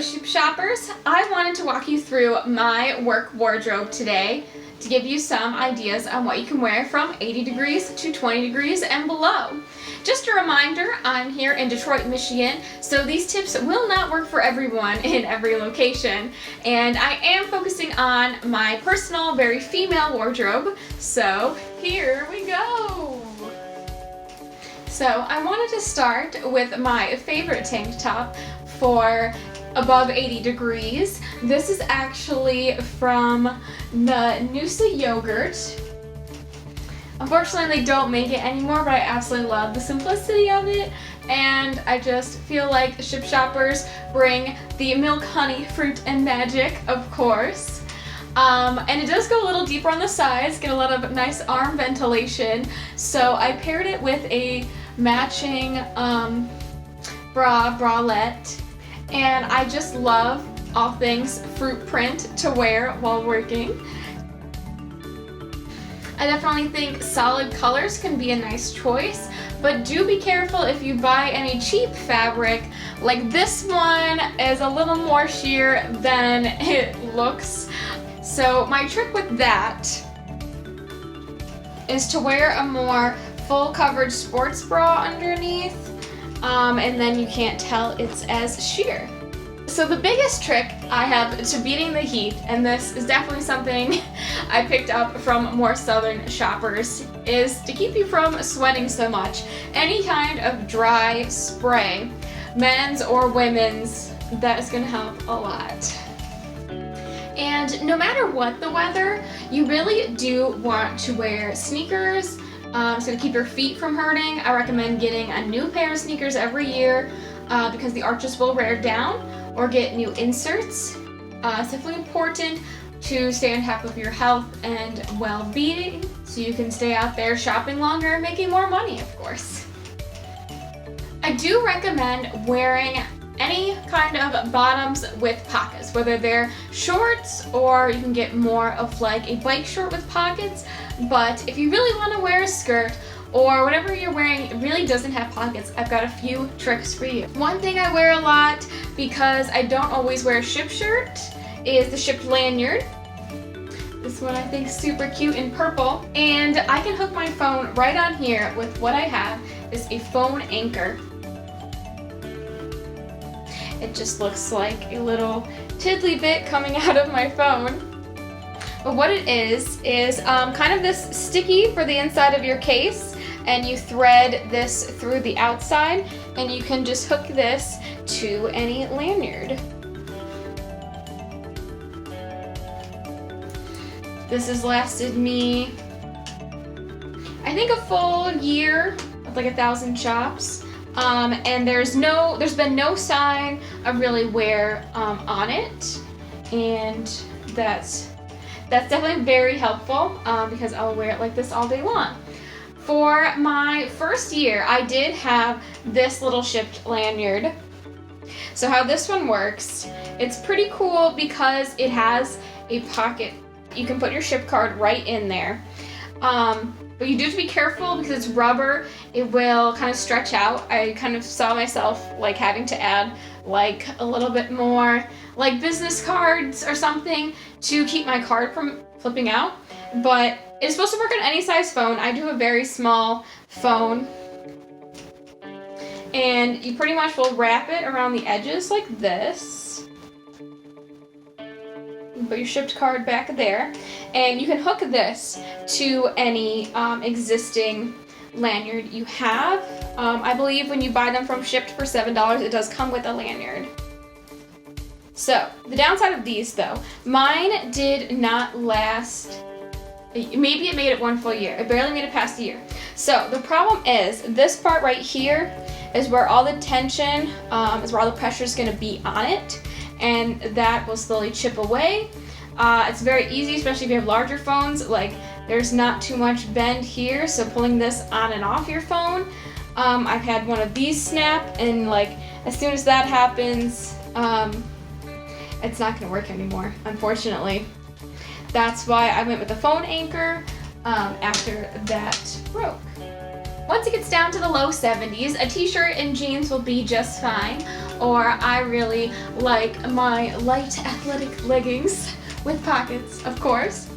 Shipt Shoppers, I wanted to walk you through my work wardrobe today to give you some ideas on what you can wear from 80 degrees to 20 degrees and below. Just a reminder, I'm here in Detroit, Michigan, so these tips will not work for everyone in every location. And I am focusing on my personal, very female wardrobe, so here we go. So I wanted to start with my favorite tank top for above 80 degrees. This is actually from the Noosa yogurt. Unfortunately, they don't make it anymore, but I absolutely love the simplicity of it, and I just feel like Shipt Shoppers bring the milk, honey, fruit, and magic, of course. And it does go a little deeper on the sides, get a lot of nice arm ventilation, so I paired it with a matching bralette, and I just love all things fruit print to wear while working. I definitely think solid colors can be a nice choice, but do be careful if you buy any cheap fabric. Like this one is a little more sheer than it looks. So my trick with that is to wear a more full coverage sports bra underneath, and then you can't tell it's as sheer. So the biggest trick I have to beating the heat, and this is definitely something I picked up from more southern shoppers, is to keep you from sweating so much. Any kind of dry spray, men's or women's, that is going to help a lot. And no matter what the weather, you really do want to wear sneakers. So to keep your feet from hurting, I recommend getting a new pair of sneakers every year because the arches will wear down, or get new inserts. It's definitely important to stay on top of your health and well-being so you can stay out there shopping longer and making more money, of course. I do recommend wearing any kind of bottoms with pockets, whether they're shorts or you can get more of like a bike short with pockets. But if you really want to wear a skirt or whatever you're wearing really doesn't have pockets, I've got a few tricks for you. One thing I wear a lot, because I don't always wear a Shipt shirt, is the Shipt Lanyard. This one I think is super cute in purple. And I can hook my phone right on here with what I have is a phone anchor. It just looks like a little tiddly bit coming out of my phone. But what it is kind of this sticky for the inside of your case, and you thread this through the outside, and you can just hook this to any lanyard. This has lasted me, I think, a full year of like 1,000 shops. And there's been no sign of really wear on it, and that's definitely very helpful because I'll wear it like this all day long. For my first year, I did have this little Shipt lanyard. So how this one works, it's pretty cool because it has a pocket. You can put your Shipt card right in there. But you do have to be careful because it's rubber. It will kind of stretch out. I kind of saw myself like having to add like a little bit more like business cards or something to keep my card from flipping out. But it's supposed to work on any size phone. I do a very small phone. And you pretty much will wrap it around the edges like this. You put your Shipt card back there, and you can hook this to any existing lanyard you have. I believe when you buy them from Shipt for $7, it does come with a lanyard. So, the downside of these though, mine did not last, maybe it made it one full year. It barely made it past a year. So, the problem is, this part right here is where all the tension, is where all the pressure is going to be on it, and that will slowly chip away. It's very easy, especially if you have larger phones. Like, there's not too much bend here, so pulling this on and off your phone. I've had one of these snap, and like as soon as that happens, it's not going to work anymore, unfortunately. That's why I went with the phone anchor after that broke. Once it gets down to the low 70s, a t-shirt and jeans will be just fine. Or I really like my light athletic leggings with pockets, of course.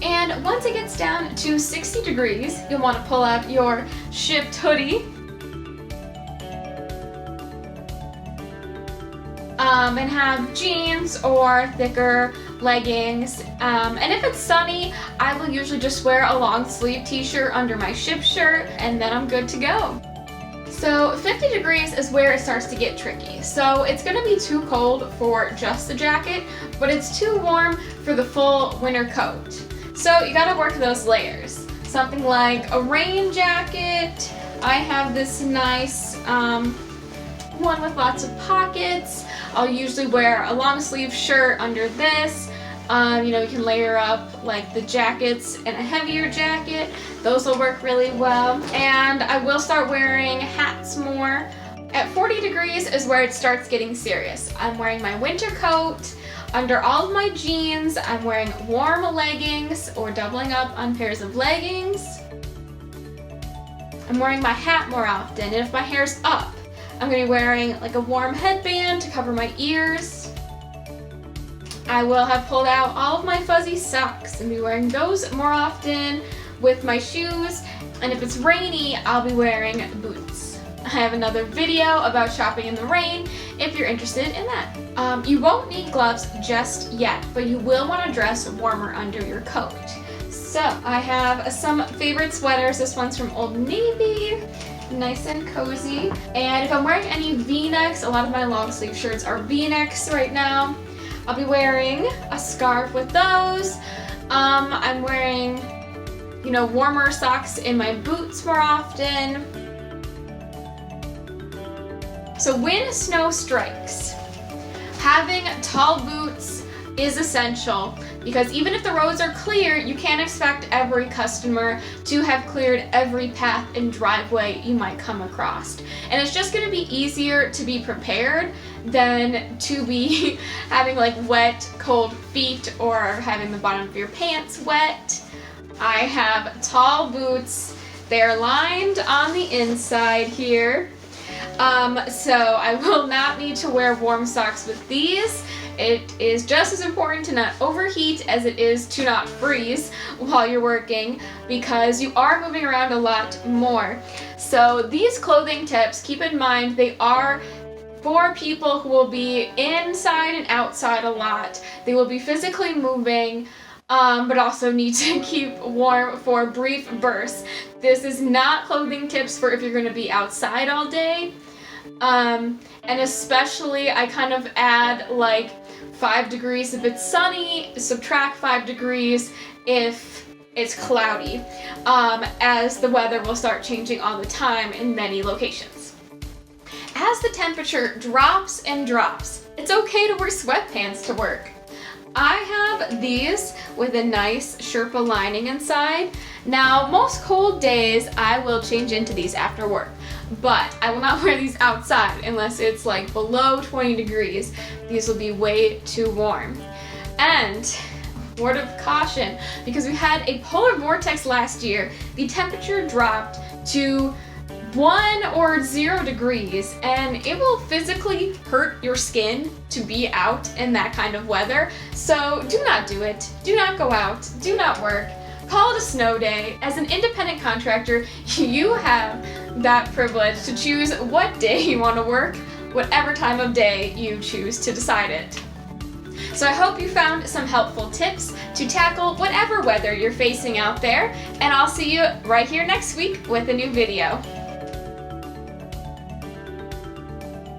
And once it gets down to 60 degrees, you'll want to pull out your Shipt hoodie. And have jeans or thicker leggings. And if it's sunny, I will usually just wear a long sleeve t-shirt under my Shipt shirt, and then I'm good to go. So 50 degrees is where it starts to get tricky. So it's gonna be too cold for just the jacket, but it's too warm for the full winter coat. So you gotta work those layers. Something like a rain jacket. I have this nice one with lots of pockets. I'll usually wear a long sleeve shirt under this. You can layer up like the jackets and a heavier jacket. Those will work really well. And I will start wearing hats more. At 40 degrees is where it starts getting serious. I'm wearing my winter coat. Under all of my jeans, I'm wearing warm leggings or doubling up on pairs of leggings. I'm wearing my hat more often, and if my hair's up, I'm going to be wearing like a warm headband to cover my ears. I will have pulled out all of my fuzzy socks and be wearing those more often with my shoes. And if it's rainy, I'll be wearing boots. I have another video about shopping in the rain if you're interested in that. You won't need gloves just yet, but you will want to dress warmer under your coat. So I have some favorite sweaters. This one's from Old Navy. Nice and cozy. And if I'm wearing any V-necks, a lot of my long sleeve shirts are V-necks right now. I'll be wearing a scarf with those. I'm wearing, warmer socks in my boots more often. So when snow strikes, having tall boots is essential, because even if the roads are clear, you can't expect every customer to have cleared every path and driveway you might come across. And it's just going to be easier to be prepared than to be having like wet, cold feet or having the bottom of your pants wet. I have tall boots. They're lined on the inside here. So I will not need to wear warm socks with these. It is just as important to not overheat as it is to not freeze while you're working, because you are moving around a lot more. So these clothing tips, keep in mind, they are for people who will be inside and outside a lot. They will be physically moving, but also need to keep warm for brief bursts. This is not clothing tips for if you're going to be outside all day. And especially I kind of add like 5 degrees if it's sunny, subtract 5 degrees if it's cloudy, as the weather will start changing all the time in many locations. As the temperature drops and drops, it's okay to wear sweatpants to work. I have these with a nice Sherpa lining inside. Now, most cold days, I will change into these after work, but I will not wear these outside unless it's like below 20 degrees. These will be way too warm. And word of caution, because we had a polar vortex last year, the temperature dropped to 1 or 0 degrees, and it will physically hurt your skin to be out in that kind of weather. So do not do it. Do not go out. Do not work. Call it a snow day. As an independent contractor, you have that privilege to choose what day you want to work, whatever time of day you choose to decide it. So I hope you found some helpful tips to tackle whatever weather you're facing out there, and I'll see you right here next week with a new video.